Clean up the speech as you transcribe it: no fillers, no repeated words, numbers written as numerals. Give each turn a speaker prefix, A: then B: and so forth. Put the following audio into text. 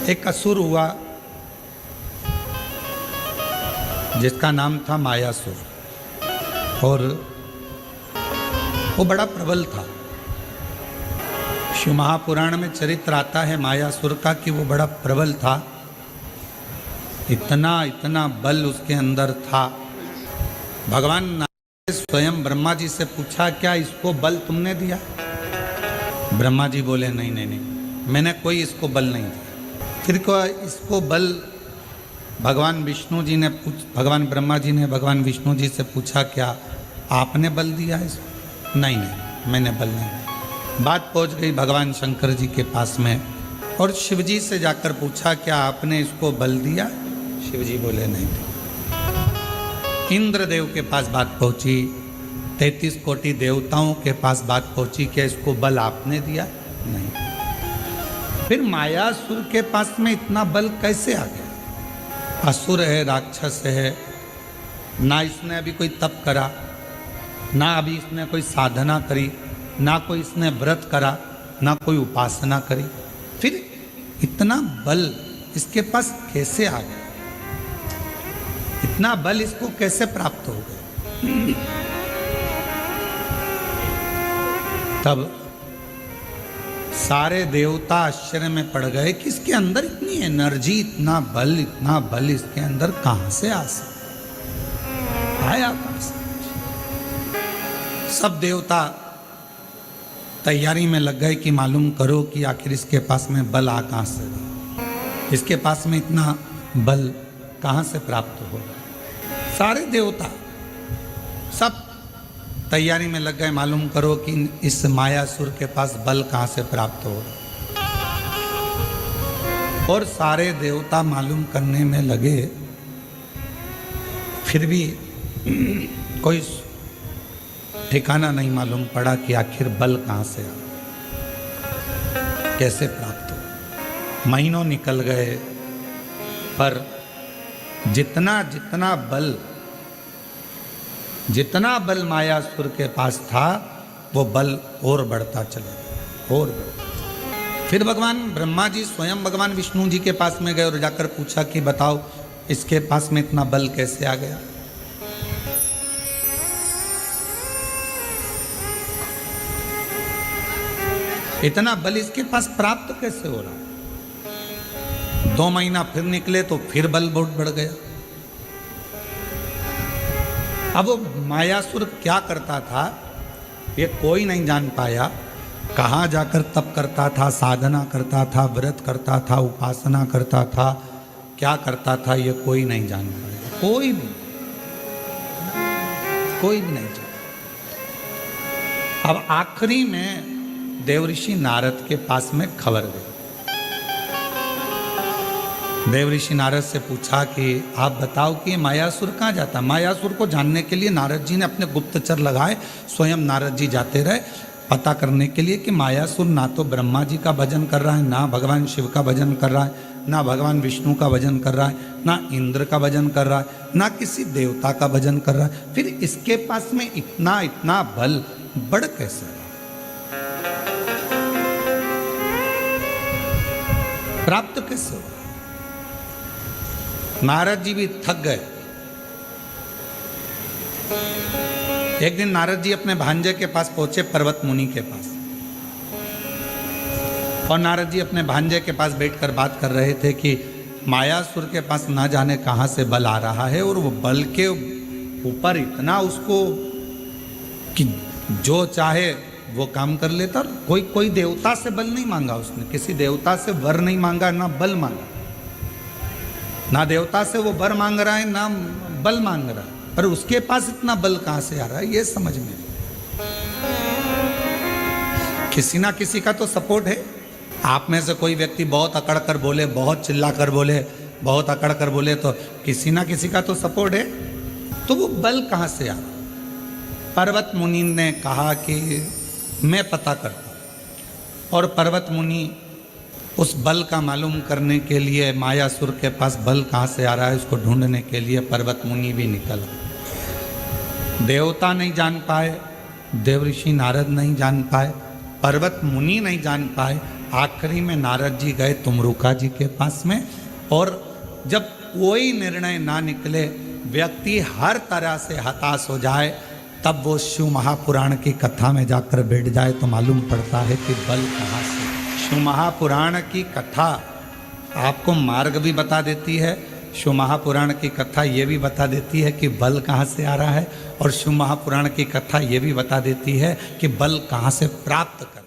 A: एक असुर हुआ जिसका नाम था मायासुर, और वो बड़ा प्रबल था। शिव महापुराण में चरित्र आता है मायासुर का कि वो बड़ा प्रबल था। इतना इतना बल उसके अंदर था। भगवान नारायण ने स्वयं ब्रह्मा जी से पूछा, क्या इसको बल तुमने दिया? ब्रह्मा जी बोले, नहीं नहीं नहीं, मैंने कोई इसको बल नहीं दिया। फिर को इसको बल भगवान विष्णु जी ने भगवान ब्रह्मा जी ने भगवान विष्णु जी से पूछा, क्या आपने बल दिया इसको? नहीं नहीं, मैंने बल नहीं दिया। बात पहुंच गई भगवान शंकर जी के पास में, और शिव जी से जाकर पूछा, क्या आपने इसको बल दिया? शिव जी बोले, नहीं दिया। इंद्रदेव के पास बात पहुंची, 33 कोटि देवताओं के पास बात पहुंची, क्या इसको बल आपने दिया? नहीं। फिर मायासुर के पास में इतना बल कैसे आ गया? असुर है, राक्षस है, ना इसने अभी कोई तप करा, ना अभी इसने कोई साधना करी, ना कोई इसने व्रत करा, ना कोई उपासना करी, फिर इतना बल इसके पास कैसे आ गया? इतना बल इसको कैसे प्राप्त हो गया? तब सारे देवता आश्चर्य में पड़ गए कि इसके अंदर इतनी एनर्जी, इतना बल इसके अंदर कहां से आ सकता? आया कहां से? सब देवता तैयारी में लग गए कि मालूम करो कि आखिर इसके पास में बल आ कहां से, इसके पास में इतना बल कहां से प्राप्त होगा। सारे देवता सब तैयारी में लग गए, मालूम करो कि इस मायासुर के पास बल कहां से प्राप्त होगा। और सारे देवता मालूम करने में लगे, फिर भी कोई ठिकाना नहीं मालूम पड़ा कि आखिर बल कहां से आ, कैसे प्राप्त हो। महीनों निकल गए, पर जितना बल मायासुर के पास था, वो बल और बढ़ता चला गया, और बढ़ता। फिर भगवान ब्रह्मा जी स्वयं भगवान विष्णु जी के पास में गए और जाकर पूछा कि बताओ इसके पास में इतना बल कैसे आ गया? इतना बल इसके पास प्राप्त कैसे हो रहा? 2 महीना फिर निकले तो फिर बल बहुत बढ़ गया। अब वो मायासुर क्या करता था ये कोई नहीं जान पाया। कहाँ जाकर तप करता था, साधना करता था, व्रत करता था, उपासना करता था, क्या करता था ये कोई नहीं जान पाया। कोई भी नहीं जान। अब आखिरी में देवऋषि नारद के पास में खबर गई। देवऋषि नारद से पूछा कि आप बताओ कि मायासुर कहाँ जाता? मायासुर को जानने के लिए नारद जी ने अपने गुप्तचर लगाए, स्वयं नारद जी जाते रहे पता करने के लिए कि मायासुर ना तो ब्रह्मा जी का भजन कर रहा है, ना भगवान शिव का भजन कर रहा है, ना भगवान विष्णु का भजन कर रहा है, ना इंद्र का भजन कर रहा है, ना किसी देवता का भजन कर रहा है। फिर इसके पास में इतना इतना बल बढ़ कैसे रहा, प्राप्त कैसे हो? नारद जी भी थक गए। एक दिन नारद जी अपने भांजे के पास पहुंचे, पर्वत मुनि के पास, और नारद जी अपने भांजे के पास बैठकर बात कर रहे थे कि मायासुर के पास ना जाने कहां से बल आ रहा है, और वो बल के ऊपर इतना उसको कि जो चाहे वो काम कर लेता। कोई देवता से बल नहीं मांगा उसने, किसी देवता से वर नहीं मांगा, ना बल मांगा, ना देवता से वो वर मांग रहा है, ना बल मांग रहा है, पर उसके पास इतना बल कहां से आ रहा है ये समझ में। किसी ना किसी का तो सपोर्ट है। आप में से कोई व्यक्ति बहुत अकड़ कर बोले, बहुत चिल्ला कर बोले, बहुत अकड़ कर बोले, तो किसी ना किसी का तो सपोर्ट है। तो वो बल कहां से आ रहा? पर्वत मुनि ने कहा कि मैं पता करता हूं। और पर्वत मुनि उस बल का मालूम करने के लिए, मायासुर के पास बल कहाँ से आ रहा है उसको ढूंढने के लिए पर्वत मुनि भी निकला। देवता नहीं जान पाए, देवऋषि नारद नहीं जान पाए, पर्वत मुनि नहीं जान पाए, आखिरी में नारद जी गए तुमरुका जी के पास में, और जब कोई निर्णय ना निकले, व्यक्ति हर तरह से हताश हो जाए, तब वो शिव महापुराण की कथा में जाकर बैठ जाए तो मालूम पड़ता है कि बल कहाँ से। शिव महापुराण की कथा आपको मार्ग भी बता देती है, शिव महापुराण की कथा ये भी बता देती है कि बल कहाँ से आ रहा है, और शिव महापुराण की कथा ये भी बता देती है कि बल कहाँ से प्राप्त कर